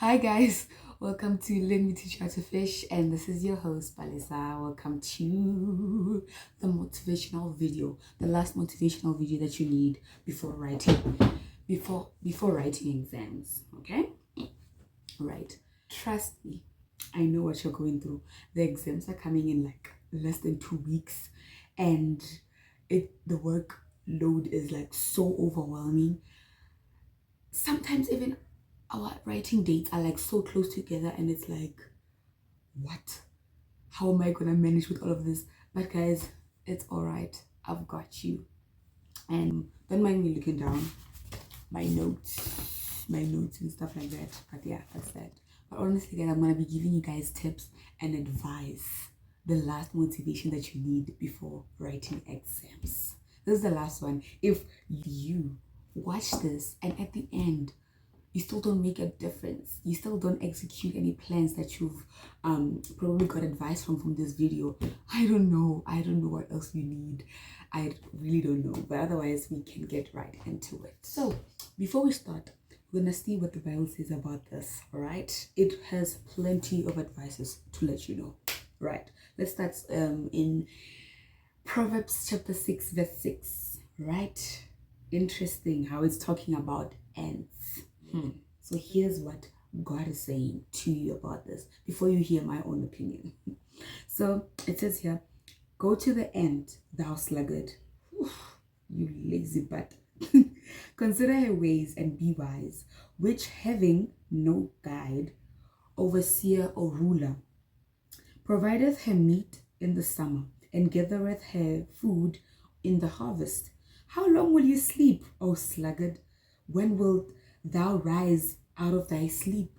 Hi guys, welcome to Let Me Teach You How to Fish, and this is your host Balisa. Welcome to the motivational video, the last motivational video that you need before writing exams. Okay, right? Trust me, I know what you're going through. The exams are coming in like less than 2 weeks, and the workload is like so overwhelming. Sometimes even our writing dates are like so close together, and it's like, what? How am I gonna manage with all of this? But guys, it's all right. I've got you. And don't mind me looking down my notes and stuff like that. But yeah, that's that. But honestly, guys, I'm gonna be giving you guys tips and advice, the last motivation that you need before writing exams. This is the last one. If you watch this and at the end you still don't make a difference, you still don't execute any plans that you've probably got advice from this video, I don't know what else you need. I really don't know, but otherwise we can get right into it. So before we start, we're gonna see what the Bible says about this. All right, it has plenty of advices to let you know. Right, let's start in Proverbs chapter 6 verse 6. Right, interesting how it's talking about ants. So here's what God is saying to you about this before you hear my own opinion. So it says here, go to the end, thou sluggard. You lazy butt. Consider her ways and be wise, which having no guide, overseer or ruler, provideth her meat in the summer, and gathereth her food in the harvest. How long will you sleep, O sluggard? When wilt thou rise out of thy sleep?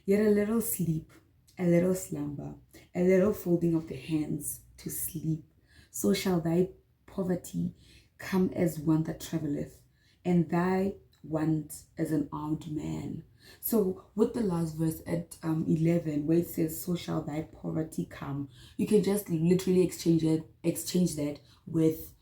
Yet a little sleep, a little slumber, a little folding of the hands to sleep. So shall thy poverty come as one that travelleth, and thy want as an armed man. So with the last verse at 11, where it says, so shall thy poverty come, you can just literally exchange that with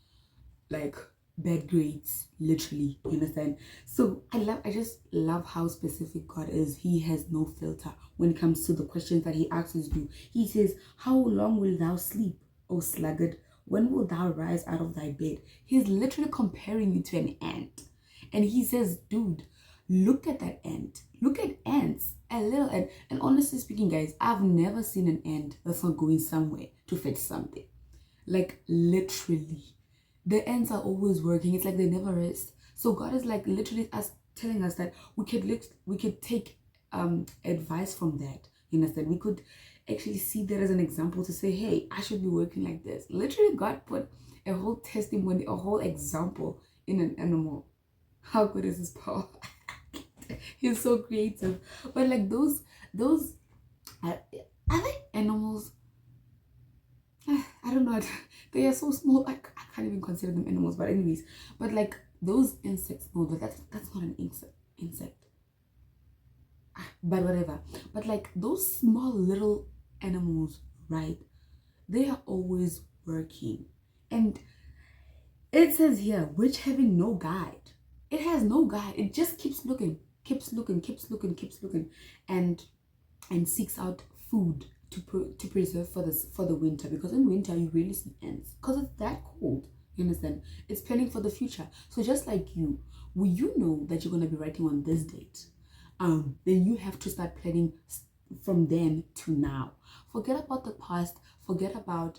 like bad grades, literally, you understand? So I just love how specific God is. He has no filter when it comes to the questions that he asks you. He says, how long will thou sleep, O sluggard? When will thou rise out of thy bed? He's literally comparing you to an ant, and he says, dude, look at that ant. Look at ants, a little ant. And honestly speaking, guys, I've never seen an ant that's not going somewhere to fetch something. Like literally, the ants are always working. It's like they never rest. So God is like literally telling us that we could take advice from that. You understand? We could actually see that as an example to say, hey, I should be working like this. Literally, God put a whole testimony, a whole example in an animal. How good is his power? He's so creative. But like those are they animals? I don't know. They are so small. I can't even consider them animals. But anyways, but like those insects, no, that's not an insect. But whatever. But like those small little animals, right? They are always working. And it says here, which having no guide. It has no guide. It just keeps looking, and seeks out food to preserve for the winter, because in winter you really see ants because it's that cold. You understand? It's planning for the future. So just like you, will you know that you're going to be writing on this date, then you have to start planning from then to now. Forget about the past. Forget about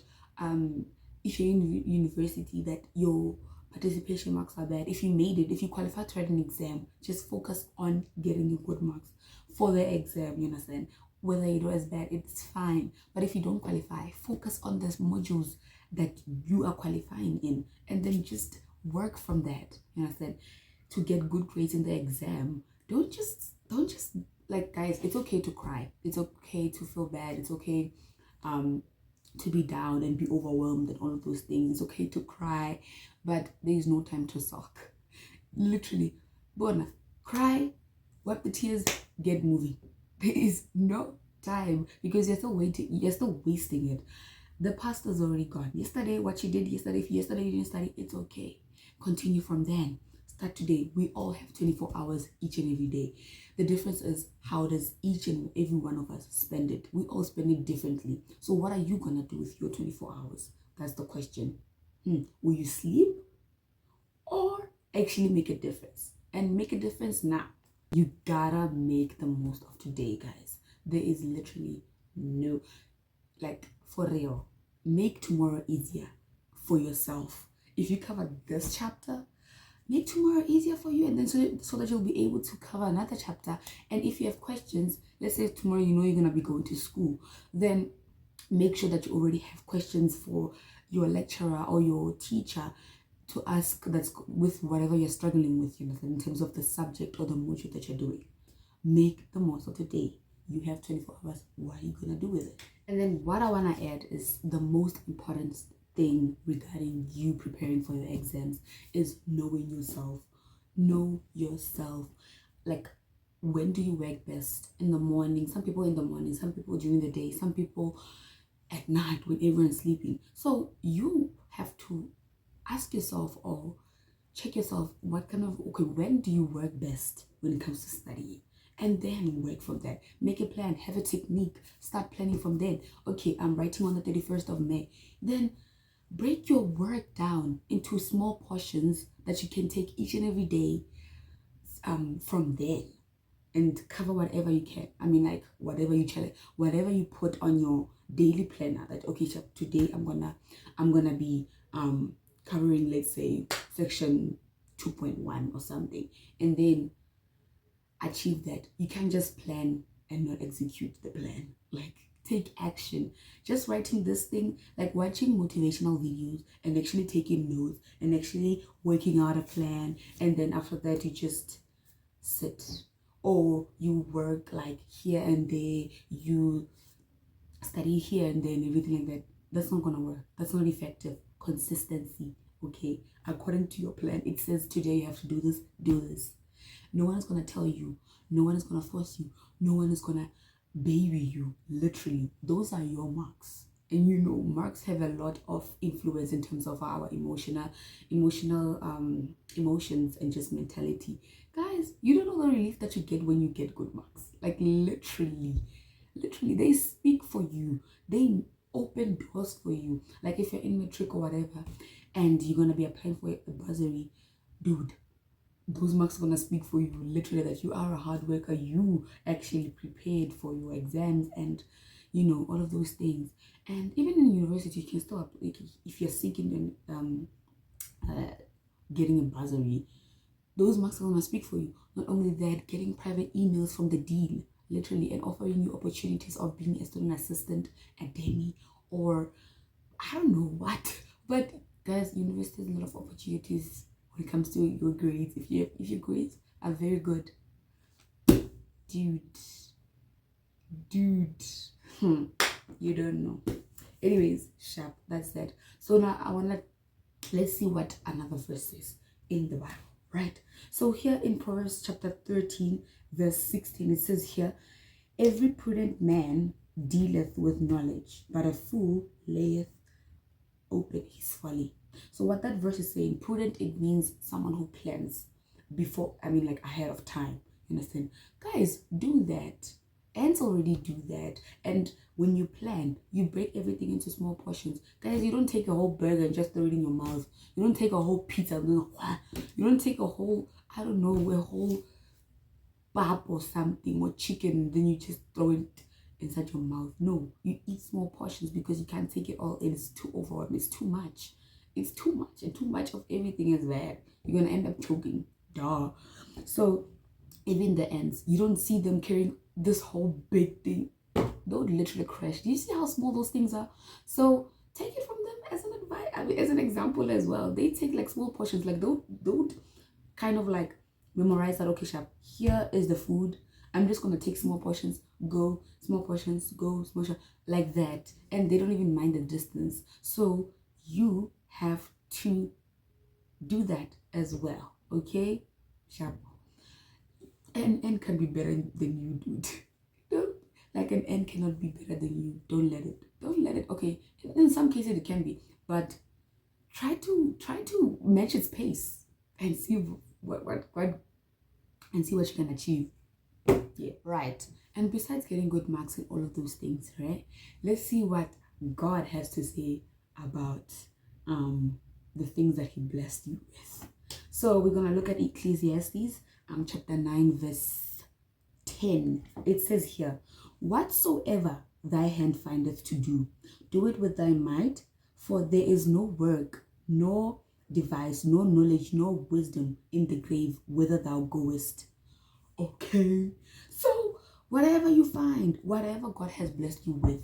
if you're in university that your participation marks are bad. If you made it, if you qualify to write an exam, just focus on getting your good marks for the exam. You understand? Whether it was bad, it's fine. But if you don't qualify, focus on those modules that you are qualifying in, and then just work from that. You understand? To get good grades in the exam. Don't just like, guys, it's okay to cry. It's okay to feel bad. It's okay to be down and be overwhelmed and all of those things. It's okay to cry, but there is no time to sulk. Literally, Bona, cry, wipe the tears, get moving. There is no time, because you're still wasting it. The past is already gone. Yesterday, what you did yesterday, if yesterday you didn't study, it's okay. Continue from then. start today. We all have 24 hours each and every day. The difference is, how does each and every one of us spend it? We all spend it differently. So what are you going to do with your 24 hours? That's the question. Will you sleep or actually make a difference? And make a difference now. You gotta make the most of today, guys. There is literally no, like, for real, make tomorrow easier for yourself. If you cover this chapter, make tomorrow easier for you, and then so that you'll be able to cover another chapter. And if you have questions, let's say tomorrow you know you're gonna be going to school, then make sure that you already have questions for your lecturer or your teacher to ask, that's with whatever you're struggling with, you know, in terms of the subject or the module that you're doing. Make the most of the day. You have 24 hours. What are you gonna do with it? And then what I want to add is the most important thing regarding you preparing for your exams is knowing yourself. Know yourself. Like, when do you work best? In the morning. Some people in the morning, some people during the day, some people at night when everyone's sleeping. So you have to ask yourself or check yourself, when do you work best when it comes to studying? And then work from that. Make a plan, have a technique, start planning from then. Okay, I'm writing on the 31st of May. Then break your work down into small portions that you can take each and every day from then, and cover whatever you can. I mean, like, whatever you put on your daily planner, that okay, today I'm gonna be covering, let's say, section 2.1 or something, and then achieve that. You can't just plan and not execute the plan. Like, take action. Just writing this thing, like watching motivational videos and actually taking notes and actually working out a plan, and then after that you just sit, or you work like here and there, you study here and then everything like that. That's not gonna work. That's not effective. Consistency. Okay, according to your plan, it says today you have to do this, do this. No one is gonna tell you, no one is gonna force you, no one is gonna baby you. Literally, those are your marks. And you know, marks have a lot of influence in terms of our emotions and just mentality. Guys, you don't know the relief that you get when you get good marks. Like, literally, they speak for you. They open doors for you. Like, if you're in matric or whatever, and you're gonna be applying for a bursary, dude, those marks are gonna speak for you. Literally, that you are a hard worker. You actually prepared for your exams, and you know, all of those things. And even in university, you can still, like, if you're seeking getting a bursary, those marks are gonna speak for you. Not only that, getting private emails from the dean, literally, and offering you opportunities of being a student assistant at Demi, or I don't know what. But guys, university has a lot of opportunities when it comes to your grades. If your grades are very good, dude, you don't know. Anyways, sharp. That's that. So now let's see what another verse says in the Bible, right? So here in Proverbs chapter 13, verse 16, it says here, every prudent man dealeth with knowledge, but a fool layeth open his folly. So what that verse is saying, prudent, it means someone who plans before, like ahead of time. You understand? Guys, do that. Ants already do that. And when you plan, you break everything into small portions. Guys, you don't take a whole burger and just throw it in your mouth. You don't take a whole pizza and you don't take a whole, I don't know, a whole pap or something, or chicken, and then you just throw it inside your mouth. No, you eat small portions because you can't take it all in. It's too overwhelming. It's too much. It's too much, and too much of everything is bad. You're gonna end up choking. Duh. So even the ants, you don't see them carrying this whole big thing. They would literally crash. Do you see how small those things are? So take it from them as an advice, as an example as well. They take like small portions. Like don't kind of like memorize that. Okay, sharp, here is the food. I'm just gonna take small portions, go, small portions, go, small portions, like that. And they don't even mind the distance. So you have to do that as well. Okay, sharp. An can be better than you, dude. Don't, like, an N cannot be better than you. Don't let it. Okay, in some cases it can be, but try to match its pace and see what, and see what you can achieve. Yeah, right. And besides getting good marks and all of those things, right? Let's see what God has to say about the things that He blessed you with. So we're gonna look at Ecclesiastes chapter 9 verse 10. It says here, whatsoever thy hand findeth to do, do it with thy might, for there is no work, no device, no knowledge, no wisdom in the grave whither thou goest. Okay, so whatever you find, whatever God has blessed you with,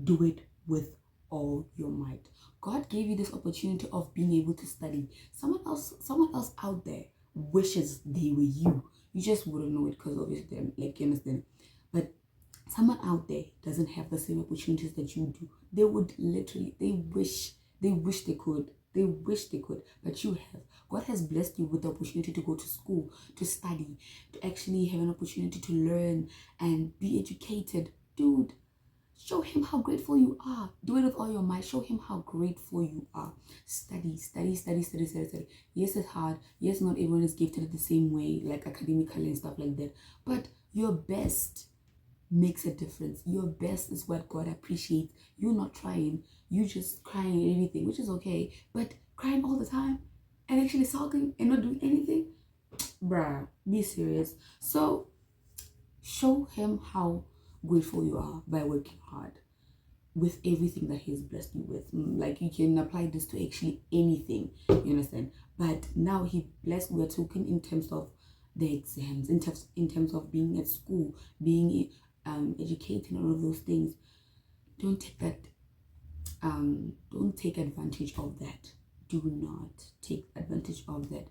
do it with all your might. God gave you this opportunity of being able to study. Someone else out there wishes they were you. You just wouldn't know it because obviously they're like, you understand. But someone out there doesn't have the same opportunities that you do. They would literally, they wish they could. They wish they could, but you have. God has blessed you with the opportunity to go to school, to study, to actually have an opportunity to learn and be educated. Dude, show Him how grateful you are. Do it with all your might. Show Him how grateful you are. Study, study, study, study, study, study. Yes, it's hard. Yes, not everyone is gifted the same way, like academically and stuff like that. But your best makes a difference. Your best is what God appreciates. You're not trying. You just crying and everything, which is okay. But crying all the time and actually sulking and not doing anything, bruh, be serious. So show Him how grateful you are by working hard with everything that He has blessed you with. Like, you can apply this to actually anything, you understand? But now He blessed, we're talking in terms of the exams, in terms of being at school, being educated, and all of those things. Don't take that don't take advantage of that. Do not take advantage of that,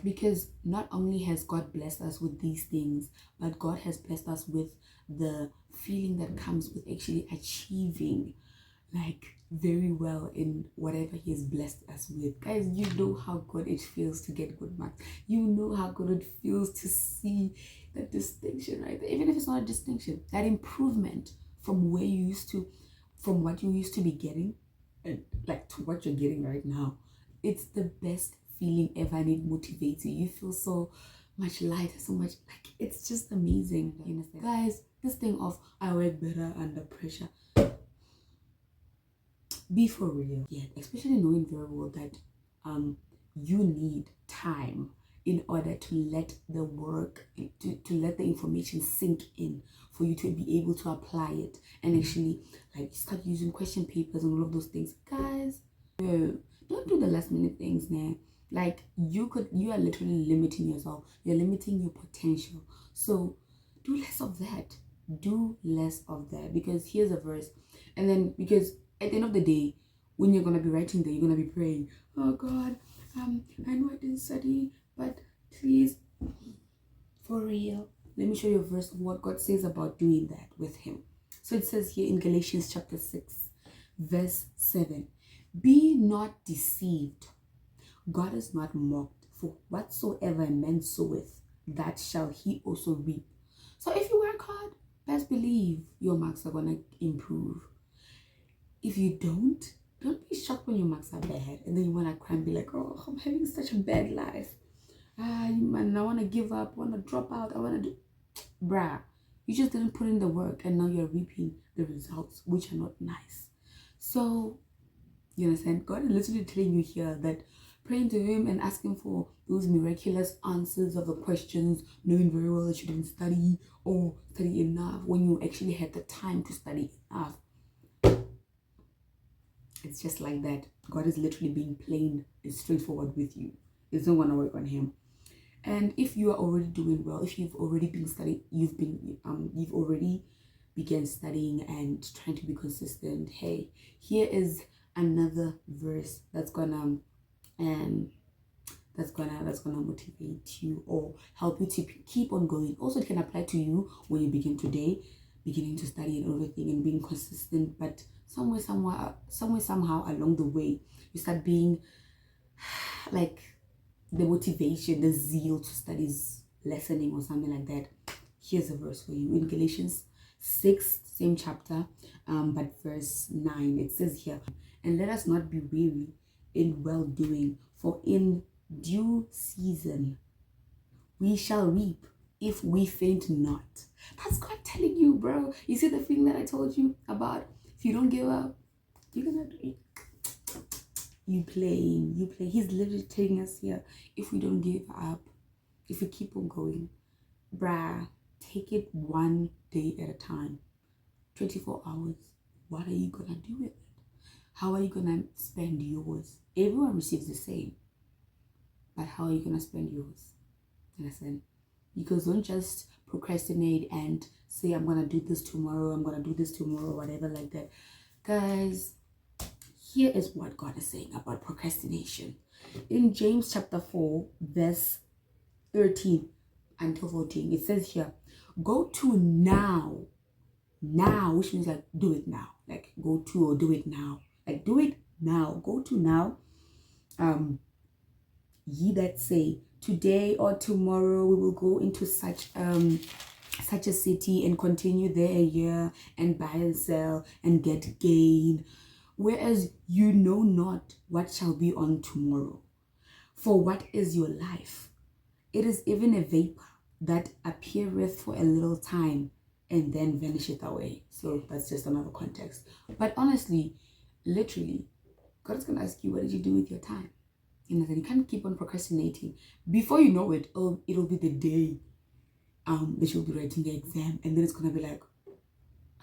because not only has God blessed us with these things, but God has blessed us with the feeling that comes with actually achieving like very well in whatever He has blessed us with. Guys, you know how good it feels to get good marks. You know how good it feels to see that distinction right there. Even if it's not a distinction, that improvement from where you used to, from what you used to be getting, and like to what you're getting right now. It's the best feeling ever, and it motivates you. You feel so much lighter, so much, like, it's just amazing. You understand? Guys, this thing of I work better under pressure, be for real. Yeah, especially knowing very well that you need time in order to let the work, to let the information sink in, for you to be able to apply it and actually like start using question papers and all of those things. Guys, no, don't do the last minute things now. Like, you are literally limiting yourself. You're limiting your potential. So do less of that. Do less of that, because here's a verse. And then, because at the end of the day, when you're gonna be writing there, you're gonna be praying, oh God, I know I didn't study, but please, for real, let me show you a verse of what God says about doing that with Him. So it says here in Galatians chapter 6 verse 7, be not deceived, God is not mocked, for whatsoever a man soweth, that shall he also reap. So if you work hard, best believe your marks are gonna improve. If you don't be shocked when your marks are bad and then you want to cry and be like, oh, I'm having such a bad life. Man, I want to give up, I want to drop out, I want to do... Bruh, you just didn't put in the work and now you're reaping the results, which are not nice. So, you understand? God is literally telling you here that praying to Him and asking for those miraculous answers of the questions, knowing very well that you didn't study or study enough when you actually had the time to study enough. It's just like that. God is literally being plain and straightforward with you. It's not going to work on Him. And if you are already doing well, if you've already been studying, you've already began studying and trying to be consistent. Hey, here is another verse that's gonna motivate you or help you to keep on going. Also, it can apply to you when you begin today, beginning to study and everything and being consistent, but somehow along the way you start being like the motivation, the zeal to study is lessening or something like that. Here's a verse for you in Galatians 6, same chapter, but verse 9. It says here, and let us not be weary in well doing, for in due season we shall reap if we faint not. That's God telling you, bro. You see the thing that I told you about? If you don't give up, you're gonna do it. You play. He's literally telling us here, if we don't give up, if we keep on going, bruh, take it one day at a time. 24 hours. What are you gonna do with it? How are you gonna spend yours? Everyone receives the same, but how are you gonna spend yours? Listen, because don't just procrastinate and say, I'm gonna do this tomorrow, whatever like that. Guys, here is what God is saying about procrastination. In James chapter 4, verse 13 until 14, it says here, go to now, which means like do it now, like go to or do it now, like do it now, go to now. Ye that say, today or tomorrow we will go into such a city and continue there a year and buy and sell and get gain, whereas you know not what shall be on tomorrow. For what is your life? It is even a vapor that appeareth for a little time and then vanisheth away. So that's just another context. But honestly, literally, God is going to ask you, what did you do with your time? You know, then you can't keep on procrastinating. Before you know it, it'll be the day that you'll be writing the exam, and then it's gonna be like,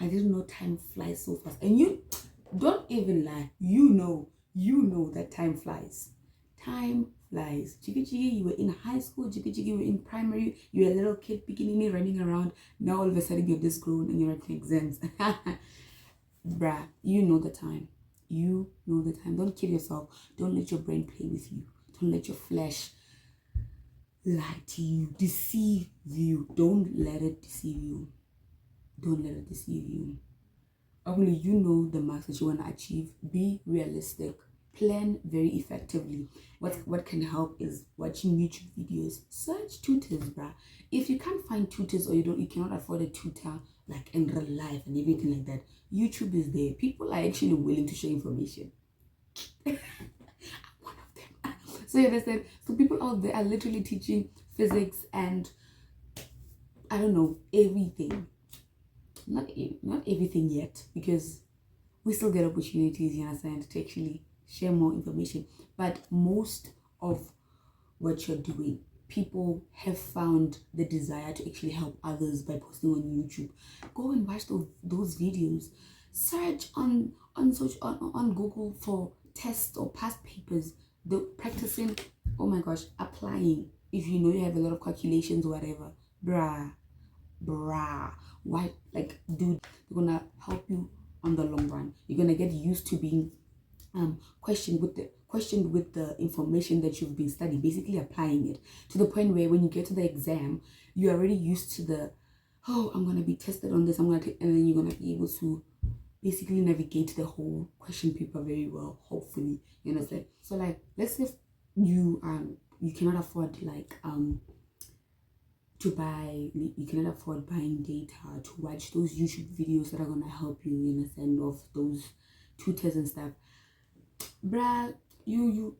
I didn't know time flies so fast. And you don't even lie. You know that time flies. Time flies. Jiggy jiggy, you were in high school. Jiggy jiggy, you were in primary. You were a little kid, beginning running around. Now all of a sudden you're this grown and you're writing exams. Bruh, you know the time. You know the time. Don't kill yourself. Don't let your brain play with you. Don't let your flesh lie to you, deceive you. Don't let it deceive you. Don't let it deceive you. Only you know the marks that you want to achieve. Be realistic. Plan very effectively. What can help is watching YouTube videos. Search tutors, bruh. If you can't find tutors or you cannot afford a tutor like in real life and everything like that, YouTube is there. People are actually willing to share information. I'm one of them. So you understand? So people out there are literally teaching physics and I don't know, everything. Not everything yet, because we still get opportunities, you understand, to actually share more information. But most of what you're doing, people have found the desire to actually help others by posting on YouTube. Go and watch those videos. Search on Google for tests or past papers. The practicing, oh my gosh, applying. If you know you have a lot of calculations or whatever, bruh, why, like, dude, they're gonna help you on the long run. You're gonna get used to being questioned with the information that you've been studying, basically applying it to the point where when you get to the exam, you're already used to the, oh, I'm gonna be tested on this, and then you're gonna be able to basically navigate the whole question paper very well, hopefully. You understand? So like, let's say you cannot afford like you cannot afford buying data to watch those YouTube videos that are gonna help you, you understand, of those tutors and stuff. Bruh, you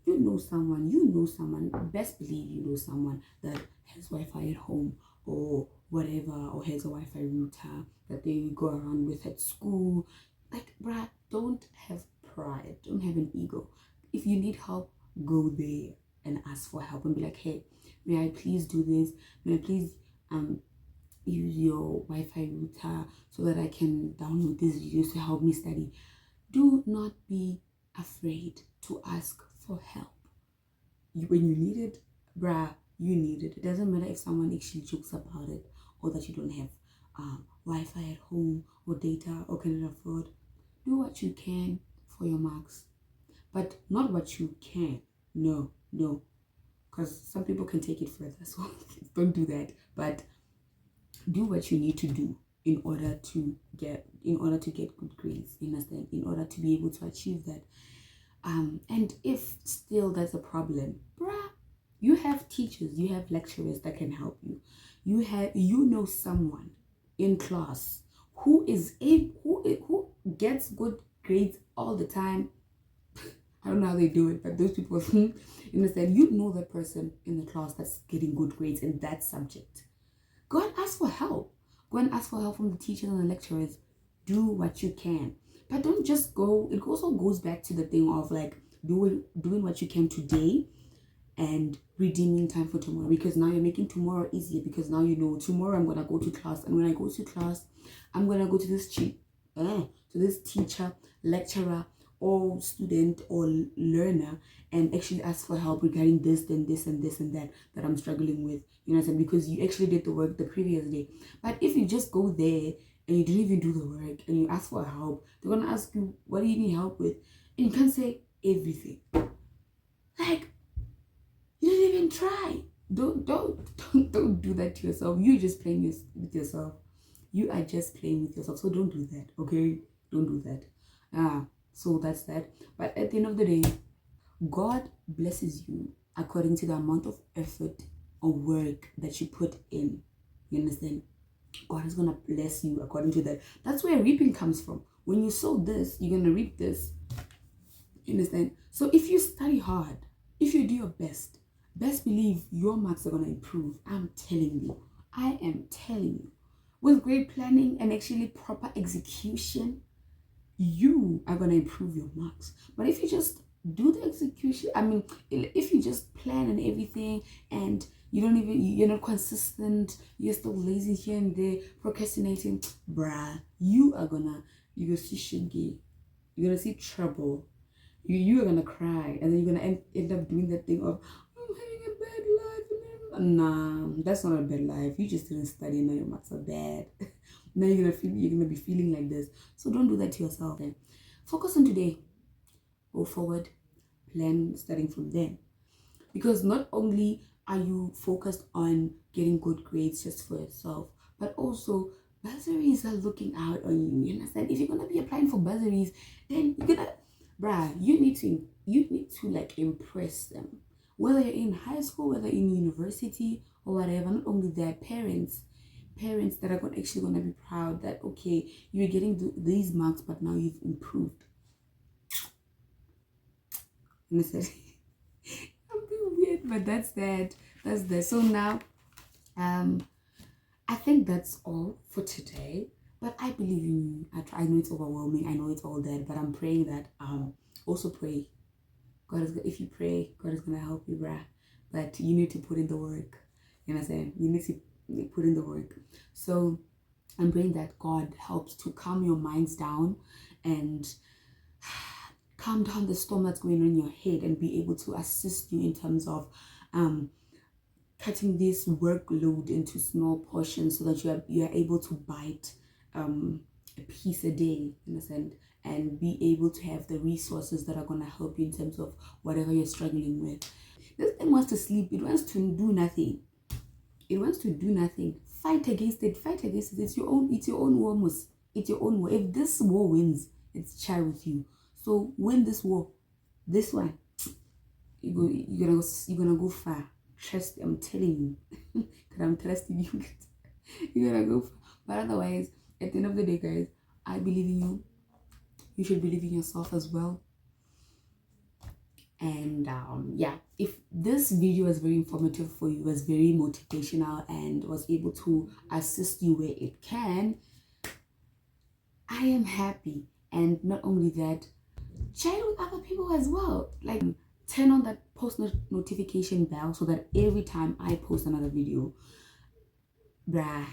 know someone, best believe you know someone that has Wi-Fi at home or whatever, or has a Wi-Fi router that they go around with at school. Like, bruh, don't have pride, don't have an ego. If you need help, go there and ask for help and be like, hey, may I please do this? May I please use your Wi-Fi router so that I can download these videos to help me study? Do not be afraid to ask for help. When you need it, bruh, you need it. It doesn't matter if someone actually jokes about it or that you don't have Wi-Fi at home or data or cannot afford. Do what you can for your marks, but not what you can. No, because some people can take it further, so don't do that. But do what you need to do in order to get good grades, you understand, in order to be able to achieve that. And if still there's a problem, bruh, you have teachers, you have lecturers that can help you. You know someone in class who gets good grades all the time. I don't know how they do it, but those people, you understand, you know that person in the class that's getting good grades in that subject. Go and ask for help. Go and ask for help from the teachers and the lecturers. Do what you can. But don't just go. It also goes back to the thing of like doing what you can today and redeeming time for tomorrow, because now you're making tomorrow easier, because now you know tomorrow I'm gonna go to class, and when I go to class I'm gonna go to this teacher, lecturer, or student or learner and actually ask for help regarding this, then this and this and that I'm struggling with. You know what I'm saying? Because you actually did the work the previous day. But if you just go there and you didn't even do the work and you ask for help, they're gonna ask you, what do you need help with? And you can't say everything. Like, you didn't even try. Don't do that to yourself. You're just playing with yourself. You are just playing with yourself. So don't do that, okay? Don't do that. So that's that. But at the end of the day, God blesses you according to the amount of effort or work that you put in. You understand? God is gonna bless you according to that. That's where reaping comes from. When you sow this, you're gonna reap this. You understand? So if you study hard, if you do your best believe your marks are gonna improve. I'm telling you. I am telling you. With great planning and actually proper execution, you are gonna improve your marks. But if you just do the execution, if you just plan and everything and you're not consistent, you're still lazy here and there, procrastinating, bruh, you're gonna see shiggy, you're gonna see trouble, you are gonna cry, and then you're gonna end up doing that thing of, I'm having a bad life. Nah, that's not a bad life. You just didn't study, now your marks are bad. Now you're gonna be feeling like this. So don't do that to yourself. Then focus on today. Go forward, plan starting from then. Because not only are you focused on getting good grades just for yourself, but also bursaries are looking out on you. You understand? If you're gonna be applying for bursaries, then you need to like impress them. Whether you're in high school, whether in university or whatever, not only their parents that are actually going to be proud that, okay, you're getting these marks, but now you've improved. Understand? I'm being weird, but that's that. So now, I think that's all for today. But I believe in you. I know it's overwhelming. I know it's all that, but I'm praying that also pray. If you pray, God is gonna help you, bruh. But you need to put in the work. You know what I'm saying? You need to put in the work. So I'm praying that God helps to calm your minds down and calm down the storm that's going on in your head, and be able to assist you in terms of cutting this workload into small portions, so that you are able to bite a piece a day, you understand, and be able to have the resources that are going to help you in terms of whatever you're struggling with. This thing wants to sleep. It wants to do nothing. It wants to do nothing. Fight against it. It's your own war, Mus. It's your own war. If this war wins, it's child with you. So win this war. This one, you're gonna go far. Trust, I'm telling you. Because I'm trusting you. You're gonna go far. But otherwise, at the end of the day, guys, I believe in you. You should believe in yourself as well. And if this video was very informative for you, was very motivational, and was able to assist you where it can, I am happy. And not only that, share it with other people as well. Like, turn on that post notification bell, so that every time I post another video, bruh,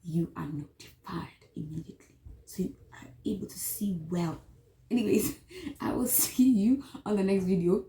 you are notified immediately, so you are able to see well. Anyways, I will see you on the next video.